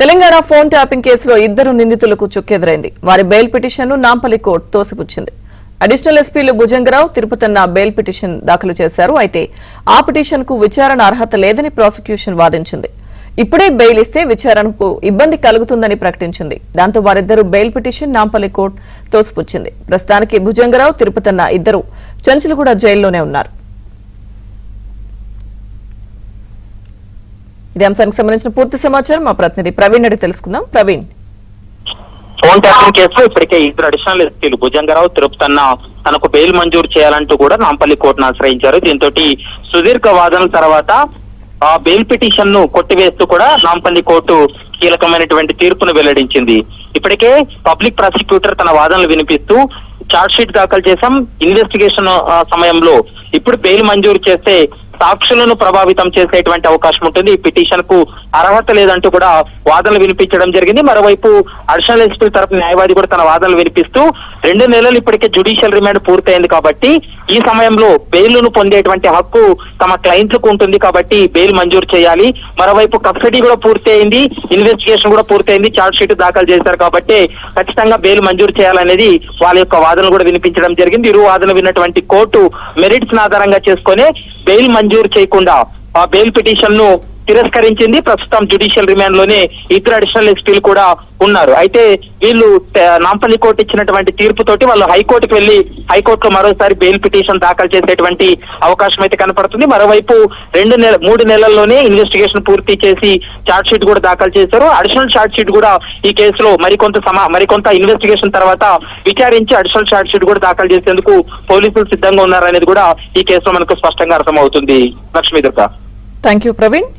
Telangana phone tapping కేసులో ఇద్దరు నిందితులకు చుక్కెదురైంది. వారి బెయిల్ పిటిషన్ను నాంపల్లి కోర్టు తోసిపుచ్చింది. అడిషనల్ ఎస్పీలు భుజంగరావు, తిరుపతన్న బెయిల్ పిటిషన్ దాఖలు చేశారు. అయితే ఆ పిటిషన్కు విచారణ అర్హత లేదని ప్రాసిక్యూషన్ వాదించింది. ఇప్పుడే బెయిల్ ఇస్తే విచారణకు ఇబ్బంది కలుగుతుందని ప్రకటించింది. దాంతో వారిద్దరూ బెయిల్ పిటిషన్ నాంపల్లి కోర్టు తోసిపుచ్చింది. ప్రస్తుతానికి భుజంగరావు, తిరుపతన్న ఇద్దరు చెంచులగూడ జైల్లోనే ఉన్నారు. ఇదే అంశానికి సంబంధించిన పూర్తి సమాచారం మా ప్రతినిధి ప్రవీణ్ అడిగి తెలుసుకుందాం. ప్రవీణ్, ఫోన్ ట్యాపింగ్ కేసులో ఇప్పటికే ఇద్దరు అడిషనల్ ఎస్పీలు భుజంగరావు, తిరుపతన్న తనకు బెయిల్ మంజూరు చేయాలంటూ కూడా నాంపల్లి కోర్టును ఆశ్రయించారు. దీంతో సుదీర్ఘ వాదనల తర్వాత బెయిల్ పిటిషన్ ను కొట్టివేస్తూ కూడా నాంపల్లి కోర్టు కీలకమైనటువంటి తీర్పును వెల్లడించింది. ఇప్పటికే పబ్లిక్ ప్రాసిక్యూటర్ తన వాదనలు వినిపిస్తూ ఛార్జ్ షీట్ దాఖలు చేశాం. ఇన్వెస్టిగేషన్ సమయంలో ఇప్పుడు బెయిల్ మంజూరు చేస్తే సాక్షులను ప్రభావితం చేసేటువంటి అవకాశం ఉంటుంది. ఈ పిటిషన్ కు అర్హత లేదంటూ కూడా వాదనలు వినిపించడం జరిగింది. మరోవైపు అడిషనల్ ఎస్పీ తరపు న్యాయవాది కూడా తన వాదనలు వినిపిస్తూ 2 నెలలు ఇప్పటికే జ్యుడిషియల్ రిమాండ్ పూర్తయింది కాబట్టి ఈ సమయంలో బెయిల్ ను పొందేటువంటి హక్కు తమ క్లయింట్లకు ఉంటుంది కాబట్టి బెయిల్ మంజూరు చేయాలి. మరోవైపు కస్టడీ కూడా పూర్తయింది, ఇన్వెస్టిగేషన్ కూడా పూర్తయింది, ఛార్జ్ షీట్ దాఖలు చేశారు కాబట్టి ఖచ్చితంగా బెయిల్ మంజూరు చేయాలనేది వాళ్ళ యొక్క వాదనలు కూడా వినిపించడం జరిగింది. ఇరు వాదనలు విన్నటువంటి కోర్టు మెరిట్స్ ఆధారంగా చేసుకుని బెయిల్ మంజూరు చేయకుండా ఆ బెయిల్ పిటిషన్ ను తిరస్కరించింది. ప్రస్తుతం జ్యుడిషియల్ రిమాండ్ లోనే ఇద్దరు అడిషనల్ ఎస్పీలు కూడా ఉన్నారు. అయితే వీళ్ళు నాంపల్లి కోర్టు ఇచ్చినటువంటి తీర్పుతోటి వాళ్ళు హైకోర్టుకు వెళ్లి హైకోర్టులో మరోసారి బెయిల్ పిటిషన్ దాఖలు చేసేటువంటి అవకాశం అయితే కనపడుతుంది. మరోవైపు 3 నెలల్లోనే ఇన్వెస్టిగేషన్ పూర్తి చేసి ఛార్జ్ షీట్ కూడా దాఖలు చేశారు. అడిషనల్ ఛార్జ్ షీట్ కూడా ఈ కేసులో మరికొంత ఇన్వెస్టిగేషన్ తర్వాత విచారించి అడిషనల్ ఛార్జ్ షీట్ కూడా దాఖలు చేసేందుకు పోలీసులు సిద్ధంగా ఉన్నారనేది కూడా ఈ కేసులో మనకు స్పష్టంగా అర్థమవుతుంది. లక్ష్మీ దుర్గా. Thank you Praveen.